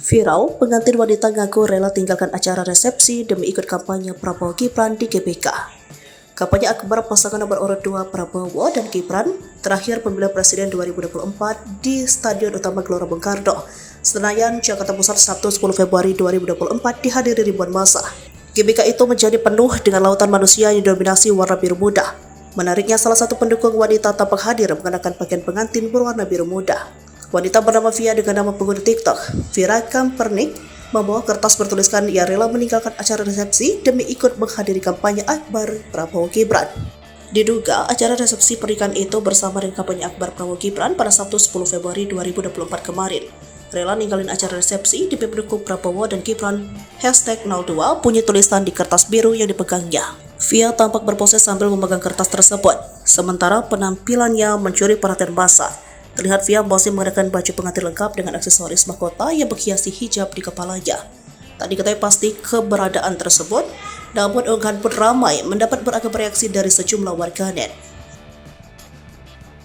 Viral, pengantin wanita ngaku rela tinggalkan acara resepsi demi ikut kampanye Prabowo Gibran di GBK. Kampanye akbar pasangan nomor urut 2 Prabowo dan Gibran terakhir pemilihan presiden 2024 di Stadion Utama Gelora Bung Karno, Senayan, Jakarta Pusat, Sabtu 10 Februari 2024 dihadiri ribuan massa. GBK itu menjadi penuh dengan lautan manusia yang didominasi warna biru muda. Menariknya, salah satu pendukung wanita tampak hadir mengenakan pakaian pengantin berwarna biru muda. Wanita bernama Via dengan nama pengguna TikTok, Vira Kampernik, membawa kertas bertuliskan ia rela meninggalkan acara resepsi demi ikut menghadiri kampanye akbar Prabowo Gibran. Diduga acara resepsi pernikahan itu bersama dengan kampanye akbar Prabowo Gibran pada Sabtu 10 Februari 2024 kemarin. Rela ninggalin acara resepsi demi mendukung Prabowo dan Gibran, #02 punya tulisan di kertas biru yang dipegangnya. Via tampak berpose sambil memegang kertas tersebut, sementara penampilannya mencuri perhatian massa. Terlihat Via masih mengenakan baju pengantin lengkap dengan aksesoris mahkota yang berhiasi hijab di kepalanya. Tak diketahui pasti keberadaan tersebut, namun unggahan pun ramai mendapat beragam reaksi dari sejumlah warganet.